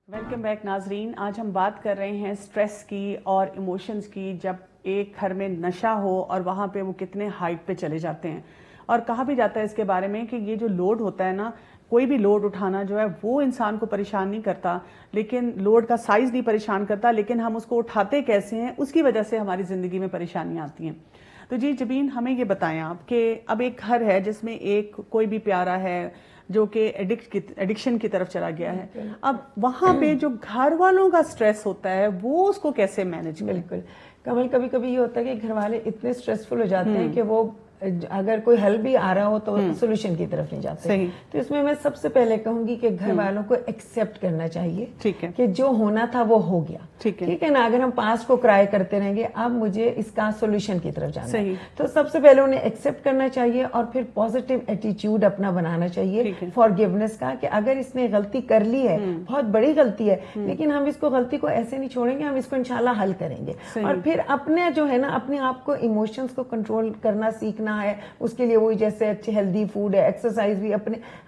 Welcome back ناظرین. آج ہم بات کر رہے ہیں اسٹریس کی اور ایموشنز کی. جب ایک گھر میں نشہ ہو اور وہاں پہ وہ کتنے ہائٹ پہ چلے جاتے ہیں. اور کہا بھی جاتا ہے اس کے بارے میں کہ یہ جو لوڈ ہوتا ہے نا, کوئی بھی لوڈ اٹھانا جو ہے وہ انسان کو پریشان نہیں کرتا, لیکن لوڈ کا سائز نہیں پریشان کرتا, لیکن ہم اس کو اٹھاتے کیسے ہیں اس کی وجہ سے ہماری زندگی میں پریشانیاں آتی ہیں. تو جی جبین, ہمیں یہ بتائیں آپ کہ اب ایک گھر ہے جس میں ایک کوئی بھی پیارا ہے جو کہ ایڈکشن کی طرف چلا گیا ہے. اب وہاں پہ جو گھر والوں کا سٹریس ہوتا ہے وہ اس کو کیسے مینج کریں؟ بالکل کمل, کبھی کبھی یہ ہوتا ہے کہ گھر والے اتنے سٹریسفل ہو جاتے ہیں کہ وہ اگر کوئی ہیلپ بھی آ رہا ہو تو سولوشن کی طرف نہیں جاتے. تو اس میں سب سے پہلے کہوں گی کہ گھر والوں کو ایکسیپٹ کرنا چاہیے کہ جو ہونا تھا وہ ہو گیا. ٹھیک ہے نا, اگر ہم پاسٹ کو کرائے کرتے رہیں گے اب مجھے اس کا سولوشن کی طرف جانا ہے, تو سب سے پہلے انہیں ایکسیپٹ کرنا چاہیے اور پھر پازیٹیو ایٹیٹیوڈ اپنا بنانا چاہیے فارگیونیس کا, کہ اگر اس نے غلطی کر لی ہے, بہت بڑی غلطی ہے, لیکن ہم اس کو غلطی کو ایسے نہیں چھوڑیں گے, ہم اس کو انشاءاللہ حل کریں گے. اور پھر اپنے جو ہے نا اپنے آپ کو ایموشنز کو کنٹرول کرنا سیکھنا ہے. اس کے لیے وہی جیسے اچھے ہیلدی فوڈ ہے, ایکسرسائز بھی,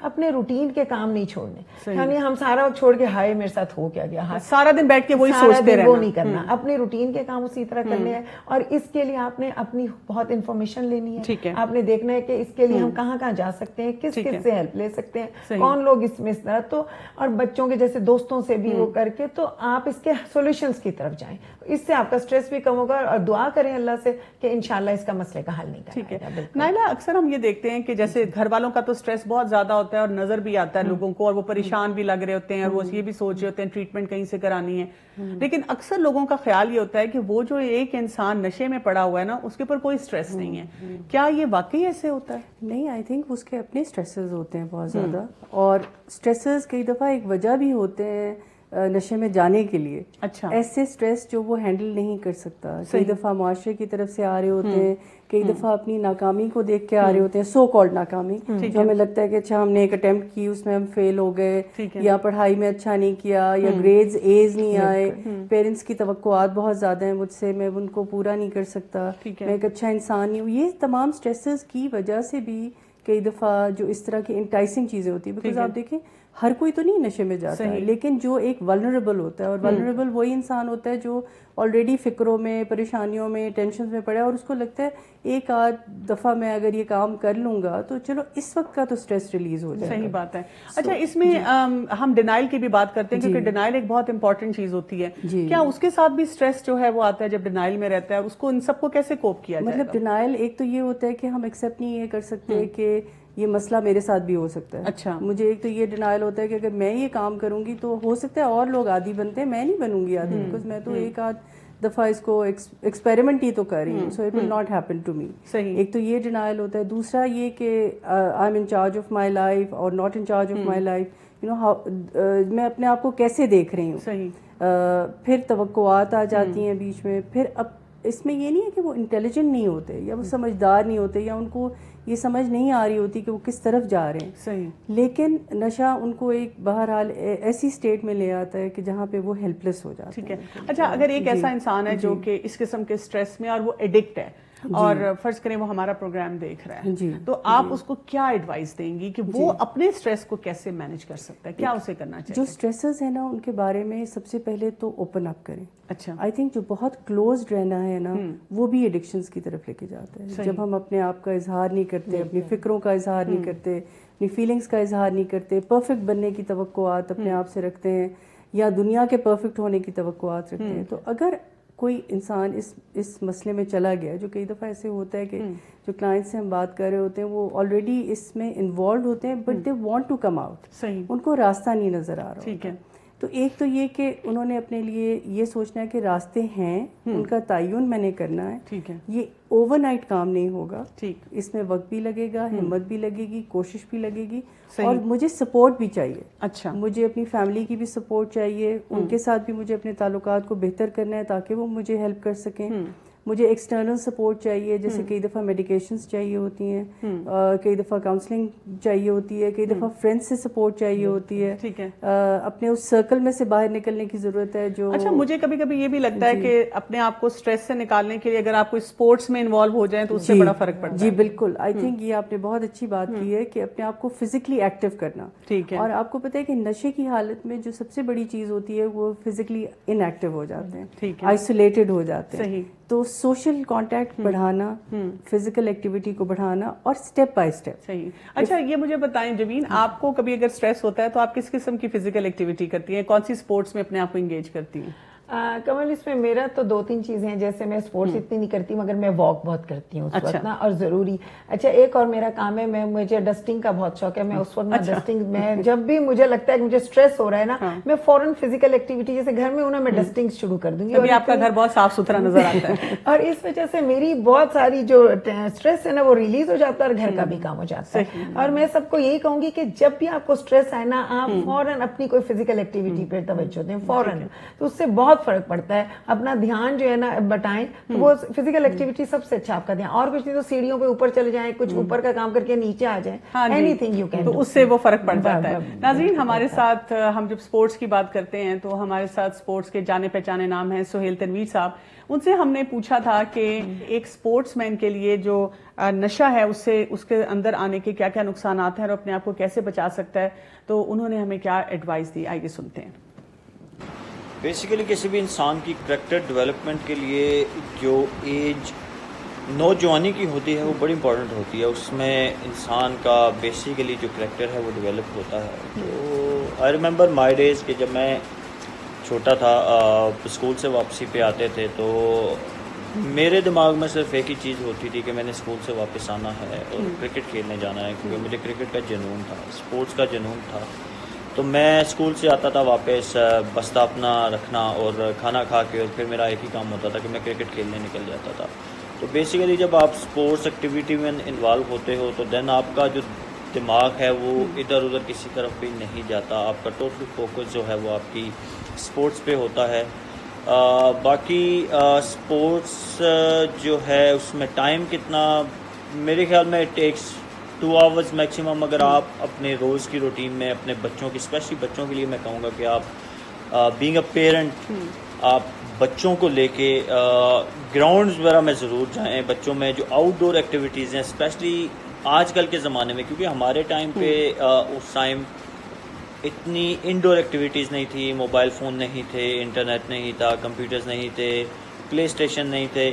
اپنے روٹین کے کام نہیں چھوڑنے. یعنی ہم سارا وقت چھوڑ کے ہائے میرے ساتھ ہو کیا گیا, سارا دن بیٹھ کے وہی سوچتے رہنا, وہ نہیں کرنا. اپنے روٹین کے کام اسی طرح کرنے ہیں, اور اس کے لیے آپ نے اپنی بہت انفارمیشن لینی ہے. آپ نے دیکھنا ہے کہ اس کے لیے ہم کہاں کہاں جا سکتے ہیں, کس کس سے ہیلپ لے سکتے ہیں, کون لوگ اس میں اس طرح, تو اور بچوں کے جیسے دوستوں سے بھی وہ کر کے, تو آپ اس کے سولوشنز کی طرف جائیں. اس سے آپ کا سٹریس بھی کم ہوگا, اور دعا کریں اللہ سے کہ انشاءاللہ اس کا مسئلے کا حل نہیں کرے. ٹھیک ہے نائلہ, اکثر ہم یہ دیکھتے ہیں کہ جیسے گھر والوں کا تو سٹریس بہت زیادہ ہوتا ہے اور نظر بھی آتا ہے لوگوں کو, اور وہ پریشان بھی لگ رہے ہوتے ہیں, اور وہ یہ بھی سوچ رہے ہوتے ہیں ٹریٹمنٹ کہیں سے کرانی ہے. لیکن اکثر لوگوں کا خیال یہ ہوتا ہے کہ وہ جو ایک انسان نشے میں پڑا ہوا ہے نا, اس کے اوپر کوئی سٹریس نہیں ہے. کیا یہ واقعی ایسے ہوتا ہے؟ نہیں, آئی تھنک اس کے اپنے سٹریسز ہوتے ہیں بہت زیادہ, اور سٹریسز کئی دفعہ ایک وجہ بھی ہوتے ہیں نشے میں جانے کے لیے. اچھا, ایسے سٹریس جو وہ ہینڈل نہیں کر سکتا, کئی دفعہ معاشرے کی طرف سے آ رہے ہوتے ہیں, کئی دفعہ اپنی ناکامی کو دیکھ کے آ رہے ہوتے ہیں, سو کالڈ ناکامی, جو ہمیں لگتا ہے کہ اچھا ہم نے ایک اٹیمپٹ کی, اس میں ہم فیل ہو گئے, یا پڑھائی میں اچھا نہیں کیا, یا گریڈز ایز نہیں آئے, پیرنٹس کی توقعات بہت زیادہ ہیں مجھ سے, میں ان کو پورا نہیں کر سکتا, میں ایک اچھا انسان نہیں ہوں. یہ تمام سٹریسز کی وجہ سے بھی کئی دفعہ جو اس طرح کی انٹائسنگ چیزیں ہوتی ہیں, بیکاز آپ دیکھیں ہر کوئی تو نہیں نشے میں جاتا ہے, لیکن جو ایک ولنریبل ہوتا ہے, اور ولنریبل وہی انسان ہوتا ہے جو آلریڈی فکروں میں, پریشانیوں میں, ٹینشنز میں پڑا ہے, اور اس کو لگتا ہے ایک آدھ دفعہ میں اگر یہ کام کر لوں گا تو چلو اس وقت کا تو سٹریس ریلیز ہو جائے. صحیح بات ہے. اچھا, اس میں ہم ڈینائل کی بھی بات کرتے ہیں, کیونکہ ڈینائل ایک بہت امپورٹنٹ چیز ہوتی ہے. کیا اس کے ساتھ بھی سٹریس جو ہے وہ آتا ہے جب ڈینائل میں رہتا ہے, اس کو ان سب کو کیسے کوپ کیا جائے؟ مطلب ڈینائل ایک تو یہ ہوتا ہے کہ ہم ایکسیپٹ نہیں یہ کر سکتے کہ یہ مسئلہ میرے ساتھ بھی ہو سکتا ہے. اچھا, مجھے ایک تو یہ ڈینائل ہوتا ہے کہ اگر میں یہ کام کروں گی تو ہو سکتا ہے اور لوگ عادی بنتے ہیں, میں نہیں بنوں گی عادی, بیکاز میں تو ایک آدھ دفعہ اس کو ایکسپیریمنٹ ہی تو کر رہی ہوں, so it will not happen to me. ایک تو یہ ڈینائل ہوتا ہے. دوسرا یہ کہ I am in charge of my life اور not in charge of my life, you know میں اپنے آپ کو کیسے دیکھ رہی ہوں. پھر توقعات آ جاتی ہیں بیچ میں. پھر اب اس میں یہ نہیں ہے کہ وہ انٹیلیجنٹ نہیں ہوتے یا وہ سمجھدار نہیں ہوتے یا ان کو یہ سمجھ نہیں آ رہی ہوتی کہ وہ کس طرف جا رہے ہیں, لیکن نشہ ان کو ایک بہرحال ایسی اسٹیٹ میں لے آتا ہے کہ جہاں پہ وہ ہیلپ لیس ہو جاتے ہیں. ٹھیک ہے. اچھا, اگر ایک ایسا انسان ہے جو کہ اس قسم کے سٹریس میں اور وہ ایڈکٹ ہے, اور فرض کریں وہ ہمارا پروگرام دیکھ رہا ہے, تو آپ اس کو کیا ایڈوائس دیں گی کہ وہ اپنے سٹریس کو کیسے مینج کر سکتا ہے, کیا اسے کرنا چاہیے؟ جو سٹریسز ہیں نا ان کے بارے میں سب سے پہلے تو اوپن اپ کریں. اچھا, آئی تھنک جو بہت کلوزڈ رہنا ہے نا وہ بھی ایڈکشنز کی طرف لے کے جاتا ہے. جب ہم اپنے آپ کا اظہار نہیں کرتے, اپنی فکروں کا اظہار نہیں کرتے, اپنی فیلنگز کا اظہار نہیں کرتے, پرفیکٹ بننے کی توقعات اپنے آپ سے رکھتے ہیں, یا دنیا کے پرفیکٹ ہونے کی توقعات رکھتے ہیں, تو اگر کوئی انسان اس مسئلے میں چلا گیا, جو کئی دفعہ ایسے ہوتا ہے کہ جو کلائنٹ سے ہم بات کر رہے ہوتے ہیں وہ آلریڈی اس میں انوالوڈ ہوتے ہیں, but they want to come out, ان کو راستہ نہیں نظر آ رہا. ٹھیک ہے. تو ایک تو یہ کہ انہوں نے اپنے لیے یہ سوچنا ہے کہ راستے ہیں, ان کا تعین میں نے کرنا ہے. ٹھیک ہے. یہ اوور نائٹ کام نہیں ہوگا, اس میں وقت بھی لگے گا, ہمت بھی لگے گی, کوشش بھی لگے گی, اور مجھے سپورٹ بھی چاہیے. اچھا, مجھے اپنی فیملی کی بھی سپورٹ چاہیے, ان کے ساتھ بھی مجھے اپنے تعلقات کو بہتر کرنا ہے تاکہ وہ مجھے ہیلپ کر سکیں. مجھے ایکسٹرنل سپورٹ چاہیے, جیسے کئی دفعہ میڈیکیشنز چاہیے ہوتی ہیں, کئی دفعہ کاؤنسلنگ چاہیے ہوتی ہے, کئی دفعہ فرینڈ سے سپورٹ چاہیے ہوتی ہے, ٹھیک ہے, اپنے اس سرکل میں سے باہر نکلنے کی ضرورت ہے. جو اچھا مجھے کبھی کبھی یہ بھی لگتا ہے کہ اپنے آپ کو اسٹریس سے نکالنے کے لیے اگر آپ کوئی اسپورٹس میں انوالو ہو جائیں تو اس سے بڑا فرق پڑتا ہے. جی بالکل, آئی تھنک یہ آپ نے بہت اچھی بات کی ہے کہ اپنے آپ کو فزیکلی ایکٹیو کرنا. ٹھیک ہے, اور آپ کو پتہ ہے کہ نشے کی حالت میں جو سب سے بڑی چیز ہوتی ہے وہ فزیکلی ان ایکٹیو ہو جاتے ہیں, ٹھیک ہے, آئسولیٹڈ ہو جاتے ہیں. صحیح. تو سوشل کانٹیکٹ بڑھانا, فزیکل ایکٹیویٹی کو بڑھانا, اور اسٹیپ بائی اسٹیپ. صحیح. اچھا یہ مجھے بتائیں جبین, آپ کو کبھی اگر اسٹریس ہوتا ہے تو آپ کس قسم کی فزیکل ایکٹیویٹی کرتی ہیں, کون سی اسپورٹس میں اپنے آپ کو انگیج کرتی ہیں؟ کمل اس میں میرا تو 2-3 چیزیں ہیں, جیسے میں اسپورٹس اتنی نہیں کرتی مگر میں واک بہت کرتی ہوں اس وقت نا, اور ضروری. اچھا ایک اور میرا کام ہے, مجھے ڈسٹنگ کا بہت شوق ہے. میں اس وقت نا ڈسٹنگ, میں جب بھی مجھے لگتا ہے کہ مجھے اسٹریس ہو رہا ہے نا, میں فوراً فزیکل ایکٹیویٹی جیسے گھر میں ہوں نا, میں ڈسٹنگ شروع کر دوں گی. ابھی آپ کا گھر بہت صاف ستھرا نظر آتا ہے اور اس وجہ سے میری بہت ساری جو اسٹریس ہے نا وہ ریلیز ہو جاتا ہے اور گھر کا بھی کام ہو جاتا ہے. اور میں سب کو یہی کہوں گی کہ جب بھی آپ کو اسٹریس آئے نا, آپ فوراً اپنی کوئی فزیکل ایکٹیویٹی پہ توجہ دیں فوراً, تو اس سے بہت فرق پڑتا ہے. اپنا دھیان جو ہے نا بٹائیں, تو وہ فزیکل ایکٹیویٹی سب سے اچھا آپ کا دھیان. اور کچھ نہیں تو سیڑھیوں پہ اوپر چلے جائیں, کچھ اوپر کا کام کر کے نیچے آ جائیں, اینی تھنگ یو کین, تو اس سے وہ فرق پڑ جاتا ہے. ناظرین ہمارے ساتھ, ہم جب اسپورٹس کی بات کرتے ہیں تو ہمارے ساتھ اسپورٹس کے جانے پہچانے نام ہیں سہیل تنویر صاحب. ان سے ہم نے پوچھا تھا کہ ایک اسپورٹس مین کے لیے جو نشہ ہے اس کے اندر آنے کے کیا کیا نقصانات ہیں اور اپنے آپ کو کیسے بچا سکتا ہے, تو انہوں نے ہمیں کیا ایڈوائس دی, آئیے سنتے ہیں. بیسیکلی کسی بھی انسان کی کریکٹر ڈیولپمنٹ کے لیے جو ایج نوجوانی کی ہوتی ہے وہ بڑی امپورٹنٹ ہوتی ہے. اس میں انسان کا بیسیکلی جو کریکٹر ہے وہ ڈیولپ ہوتا ہے. تو آئی ریممبر مائی ڈیز کہ جب میں چھوٹا تھا, اسکول سے واپسی پہ آتے تھے تو میرے دماغ میں صرف ایک ہی چیز ہوتی تھی کہ میں نے اسکول سے واپس آنا ہے اور کرکٹ کھیلنے جانا ہے, کیونکہ مجھے کرکٹ کا جنون تھا, اسپورٹس کا جنون تھا. تو میں اسکول سے آتا تھا واپس, بستہ اپنا رکھنا اور کھانا کھا کے, اور پھر میرا ایک ہی کام ہوتا تھا کہ میں کرکٹ کھیلنے نکل جاتا تھا. تو بیسیکلی جب آپ اسپورٹس ایکٹیویٹی میں انوالو ہوتے ہو تو دین آپ کا جو دماغ ہے وہ ادھر ادھر کسی طرف بھی نہیں جاتا, آپ کا ٹوٹل فوکس جو ہے وہ آپ کی اسپورٹس پہ ہوتا ہے. باقی اسپورٹس جو ہے اس میں ٹائم کتنا, میرے خیال میں اٹ ٹیکس 2 آورز میکسیمم. اگر آپ اپنے روز کی روٹین میں اپنے بچوں کی, اسپیشلی بچوں کے لیے میں کہوں گا کہ آپ بینگ اے پیرنٹ آپ بچوں کو لے کے گراؤنڈز وغیرہ میں ضرور جائیں. بچوں میں جو آؤٹ ڈور ایکٹیویٹیز ہیں اسپیشلی آج کل کے زمانے میں, کیونکہ ہمارے ٹائم پہ اس ٹائم اتنی انڈور ایکٹیویٹیز نہیں تھی, موبائل فون نہیں تھے, انٹرنیٹ نہیں تھا, کمپیوٹرز نہیں تھے, پلے اسٹیشن نہیں تھے.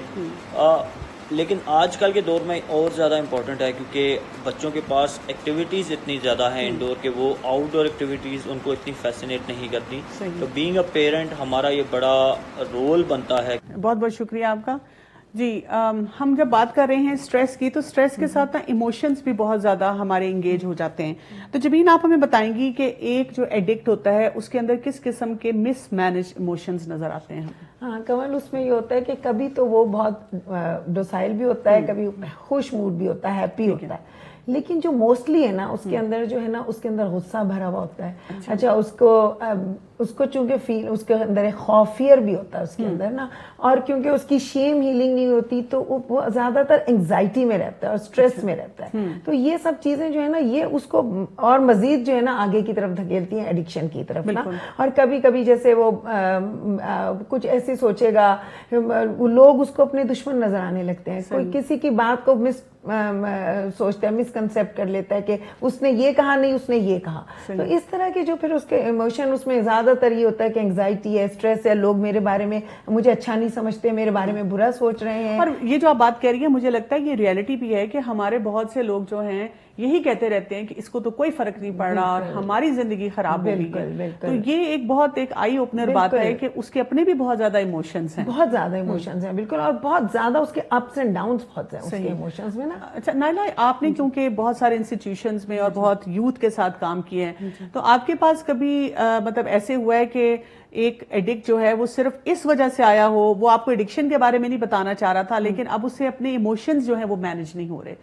لیکن آج کل کے دور میں اور زیادہ امپورٹنٹ ہے کیونکہ بچوں کے پاس ایکٹیویٹیز اتنی زیادہ ہیں انڈور کے, وہ آؤٹ ڈور ایکٹیویٹیز ان کو اتنی فیسینیٹ نہیں کرتی. تو بینگ اے پیرنٹ ہمارا یہ بڑا رول بنتا ہے. بہت بہت شکریہ آپ کا. جی ہم جب بات کر رہے ہیں اسٹریس کی, تو اسٹریس کے ساتھ نا ایموشنز بھی بہت زیادہ ہمارے انگیج ہو جاتے ہیں. تو جبین آپ ہمیں بتائیں گی کہ ایک جو ایڈکٹ ہوتا ہے اس کے اندر کس قسم کے مس مینج ایموشنز نظر آتے ہیں؟ ہاں کمل, اس میں یہ ہوتا ہے کہ کبھی تو وہ بہت ڈوسائل بھی ہوتا ہے, کبھی خوش موڈ بھی ہوتا ہے, ہیپی ہوتا ہے, لیکن جو موسٹلی ہے نا اس کے اندر جو ہے نا اس کے اندر غصہ بھرا ہوا ہوتا ہے. اچھا اس کو چونکہ اس کے اندر ایک خوفیئر بھی ہوتا ہے اس کے اندر نا, اور کیونکہ اس کی شیم ہیلنگ نہیں ہوتی تو وہ زیادہ تر انگزائٹی میں رہتا ہے اور اسٹریس میں رہتا ہے. تو یہ سب چیزیں جو ہے نا یہ اس کو اور مزید جو ہے نا آگے کی طرف دھکیلتی ہیں, ایڈکشن کی طرف نا. اور کبھی کبھی جیسے وہ کچھ ایسی سوچے گا, لوگ اس کو اپنے دشمن نظر آنے لگتے ہیں, کوئی کسی کی بات کو سوچتا ہے, مس کنسیپٹ کر لیتا ہے کہ اس نے یہ کہا, نہیں اس نے یہ کہا. تو اس طرح کے جو پھر اس کے ایموشن, اس میں زیادہ تر یہ ہوتا ہے کہ انگزائٹی ہے, اسٹریس ہے, لوگ میرے بارے میں مجھے اچھا نہیں سمجھتے, میرے بارے میں برا سوچ رہے ہیں. اور یہ جو آپ بات کہہ رہی ہیں مجھے لگتا ہے یہ ریئلٹی بھی ہے کہ ہمارے بہت سے لوگ جو ہیں یہی کہتے رہتے ہیں کہ اس کو تو کوئی فرق نہیں پڑ رہا اور ہماری زندگی خراب ہو گئی ہے. تو یہ ایک بہت ایک آئی اوپنر بات ہے کہ اس کے اپنے بھی بہت زیادہ ایموشنز ہیں, بہت زیادہ ایموشنز ہیں. بالکل, اور بہت زیادہ اس کے اپس اینڈ ڈاؤنز بہت ہیں اس کے ایموشنز میں نا. اچھا نائلہ, آپ نے کیونکہ بہت سارے انسٹیٹیوشنز میں اور بہت یوتھ کے ساتھ کام کیے ہیں, تو آپ کے پاس کبھی مطلب ایسے ہوا ہے کہ ایک ایڈکٹ جو ہے وہ صرف اس وجہ سے آیا ہو, وہ آپ کو ایڈکشن کے بارے میں نہیں بتانا چاہ رہا تھا, لیکن اب اسے اپنے ایموشنز جو ہیں وہ مینج نہیں ہو رہے,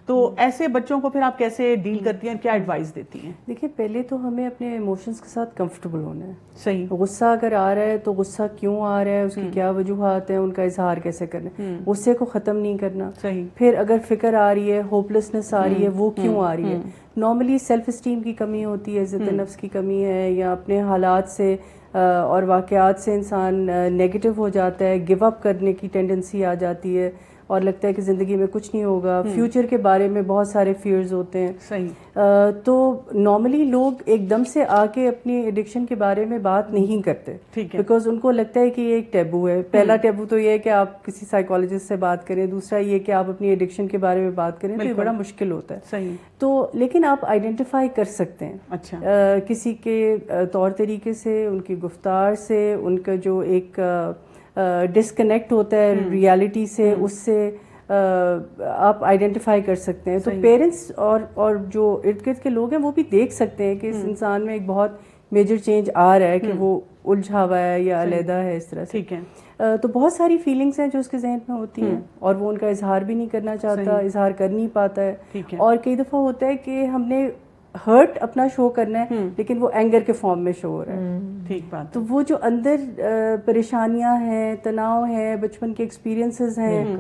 تو ایسے بچوں کو پھر آپ کیسے ڈیل کرتی ہیں اور کیا ایڈوائز دیتی ہیں؟ دیکھیے پہلے تو ہمیں اپنے ایموشنز کے ساتھ کمفرٹیبل ہونا ہے. صحیح. غصہ اگر آ رہا ہے تو غصہ کیوں آ رہا ہے, اس کی کیا وجوہات ہیں, ان کا اظہار کیسے کرنا ہے, غصے کو ختم نہیں کرنا. صحیح. پھر اگر فکر آ رہی ہے, ہوپلیسنس آ رہی ہے, وہ کیوں آ رہی ہے. نارملی سیلف اسٹیم کی کمی ہوتی ہے, عزت نفس کی کمی ہے, یا اپنے حالات سے اور واقعات سے انسان نیگیٹو ہو جاتا ہے, گیو اپ کرنے کی ٹینڈنسی آ جاتی ہے اور لگتا ہے کہ زندگی میں کچھ نہیں ہوگا. فیوچر کے بارے میں بہت سارے فیئرز ہوتے ہیں. صحیح. تو نارملی لوگ ایک دم سے آ کے اپنی ایڈکشن کے بارے میں بات نہیں کرتے, بیکاز ان کو لگتا ہے کہ یہ ایک ٹیبو ہے. پہلا ٹیبو تو یہ ہے کہ آپ کسی سائیکالوجسٹ سے بات کریں, دوسرا یہ کہ آپ اپنی ایڈکشن کے بارے میں بات کریں, تو یہ بڑا مشکل ہوتا ہے. صحیح. تو لیکن آپ آئیڈینٹیفائی کر سکتے ہیں. اچھا. کسی کے طور طریقے سے, ان کی گفتار سے, ان کا جو ایک ڈسکنیکٹ ہوتا ہے ریالٹی سے, اس سے آپ آئیڈینٹیفائی کر سکتے ہیں. تو پیرنٹس اور جو ارد گرد کے لوگ ہیں وہ بھی دیکھ سکتے ہیں کہ اس انسان میں ایک بہت میجر چینج آ رہا ہے, کہ وہ الجھا ہوا ہے یا علیحدہ ہے اس طرح سے. ٹھیک ہے. تو بہت ساری فیلنگس ہیں جو اس کے ذہن میں ہوتی ہیں, اور وہ ان کا اظہار بھی نہیں کرنا چاہتا, اظہار کر نہیں پاتا ہے. اور کئی دفعہ ہوتا ہے کہ ہم نے ہرٹ اپنا شو کرنا ہے, لیکن وہ اینگر کے فارم میں شو ہو رہا ہے. ٹھیک بات. تو وہ جو اندر پریشانیاں ہیں, تناؤ ہیں, بچپن کے ایکسپیرینسز ہیں,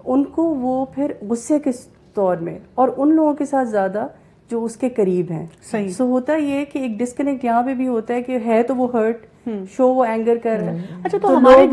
ان کو وہ پھر غصے کے طور میں, اور ان لوگوں کے ساتھ زیادہ جو اس کے قریب ہیں. صحیح. سو ہوتا یہ کہ ایک ڈسکنیکٹ یہاں پہ بھی ہوتا ہے کہ ہے تو وہ ہرٹ شو, وہ اینگر کر رہا ہے. اچھا, تو ہمارے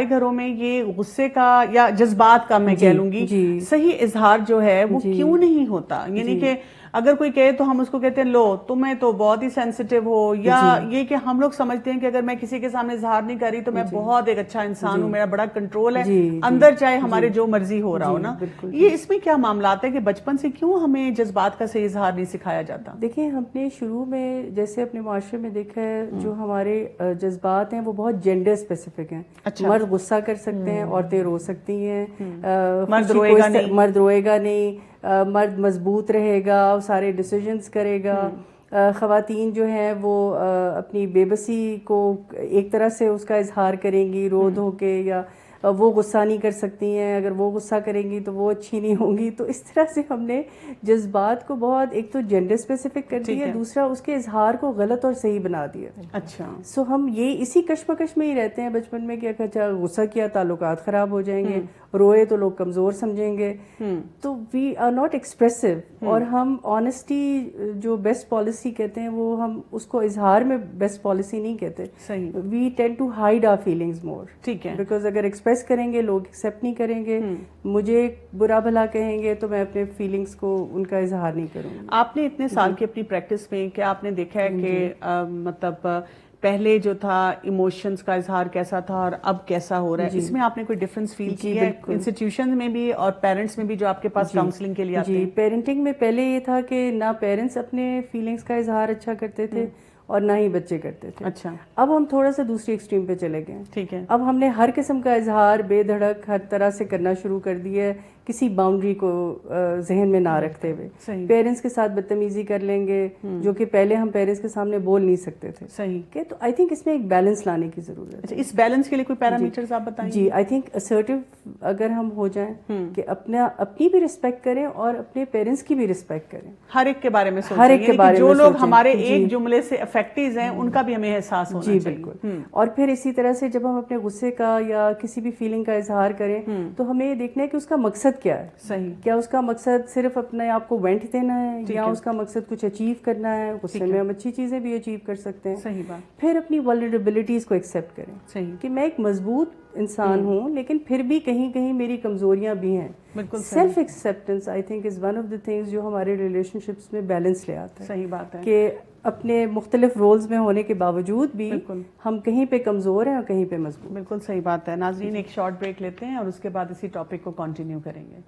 گھروں میں یہ غصے کا یا جذبات کا میں کہہ لوں گی صحیح اظہار جو ہے وہ کیوں نہیں ہوتا؟ یعنی کہ اگر کوئی کہے تو ہم اس کو کہتے ہیں لو تمہیں تو بہت ہی سینسیٹیو ہو, یا یہ کہ ہم لوگ سمجھتے ہیں کہ اگر میں کسی کے سامنے اظہار نہیں کر رہی تو میں بہت ایک اچھا انسان ہوں, میرا بڑا کنٹرول ہے اندر, چاہے ہمارے جو مرضی ہو رہا ہو نا. یہ اس میں کیا معاملات ہے کہ بچپن سے کیوں ہمیں جذبات کا صحیح اظہار نہیں سکھایا جاتا؟ دیکھیں, ہم نے شروع میں جیسے اپنے معاشرے میں دیکھا ہے, جو ہمارے جذبات ہیں وہ بہت جینڈر اسپیسیفک ہیں. مرد غصہ کر سکتے ہیں, عورتیں رو سکتی ہیں, مرد روئے گا نہیں, مرد مضبوط رہے گا, سارے ڈیسیجنز کرے گا. خواتین جو ہیں وہ اپنی بے بسی کو ایک طرح سے اس کا اظہار کریں گی رو دھو کے, یا وہ غصہ نہیں کر سکتی ہیں, اگر وہ غصہ کریں گی تو وہ اچھی نہیں ہوں گی. تو اس طرح سے ہم نے جذبات کو بہت ایک تو جینڈر اسپیسیفک کر دیا, دوسرا اس کے اظہار کو غلط اور صحیح بنا دیا. اچھا. سو ہم یہ اسی کشمکش میں ہی رہتے ہیں بچپن میں کہ اچھا غصہ کیا تعلقات خراب ہو جائیں گے, روئے تو لوگ کمزور سمجھیں گے. تو وی آر ناٹ ایکسپریسو, اور ہم آنیسٹی جو بیسٹ پالیسی کہتے ہیں وہ ہم اس کو اظہار میں بیسٹ پالیسی نہیں کہتے. We tend to hide our feelings more. ٹھیک ہے. بیکاز اگر ایکسپریس کریں گے لوگ ایکسیپٹ نہیں کریں گے, مجھے برا بھلا کہیں گے تو میں اپنے فیلنگز کو ان کا اظہار نہیں کروں گی. آپ نے اتنے سال کی اپنی پریکٹس میں کیا آپ نے دیکھا ہے کہ مطلب پہلے جو تھا ایموشنز کا اظہار کیسا تھا اور اب کیسا ہو رہا ہے؟ اس میں آپ نے کوئی ڈفرینس فیل کیا ہے انسٹیٹیوشن میں بھی اور پیرنٹس میں بھی جو آپ کے پاس کاؤنسلنگ کے لیے آتے ہیں؟ پیرنٹنگ میں پہلے یہ تھا کہ نہ پیرنٹس اپنے فیلنگز کا اظہار اچھا کرتے تھے اور نہ ہی بچے کرتے تھے. اچھا. اب ہم تھوڑا سا دوسری ایکسٹریم پہ چلے گئے. ٹھیک ہے. اب ہم نے ہر قسم کا اظہار بے دھڑک ہر طرح سے کرنا شروع کر دیا ہے, کسی باؤنڈری کو ذہن میں نہ رکھتے ہوئے. پیرنٹس کے ساتھ بدتمیزی کر لیں گے, جو کہ پہلے ہم پیرنٹس کے سامنے بول نہیں سکتے تھے. صحیح. کہ تو آئی تھنک اس میں ایک بیلنس لانے کی ضرورت ہے. اس بیلنس کے لیے کوئی پیرامیٹرز آپ بتائیں؟ جی, آئی تھنک اسرٹیو اگر ہم ہو جائیں کہ اپنی بھی رسپیکٹ کریں اور اپنے پیرنٹس کی بھی رسپیکٹ کریں, ہر ایک کے بارے میں سوچیں, ہر ایک کے بارے میں جو لوگ ہمارے ایک جملے سے افیکٹیز ہیں ان کا بھی ہمیں احساس ہونا چاہیے. جی بالکل. اور پھر اسی طرح سے جب ہم اپنے غصے کا یا کسی بھی فیلنگ کا اظہار کریں تو ہمیں یہ دیکھنا ہے کہ اس کا مقصد کیا ہے. صحیح. کیا اس کا مقصد صرف اپنے آپ کو وینٹ دینا ہے, یا اس کا مقصد کچھ اچیو کرنا ہے؟ غصے میں ہم اچھی چیزیں بھی اچیو کر سکتے ہیں. صحیح بات. پھر اپنی ولنریبلٹیز کو ایکسیپٹ کریں. صحیح. کہ میں ایک مضبوط انسان ہوں لیکن پھر بھی کہیں کہیں میری کمزوریاں بھی ہیں. بالکل. Self acceptance I think is one of the things جو ہمارے ریلیشن شپس میں بیلنس لے آتا ہے. صحیح بات ہے. کہ اپنے مختلف رولز میں ہونے کے باوجود بھی ہم کہیں پہ کمزور ہیں اور کہیں پہ مضبوط. بالکل صحیح بات ہے. ناظرین ایک شارٹ بریک لیتے ہیں اور اس کے بعد اسی ٹاپک کو کنٹینیو کریں گے.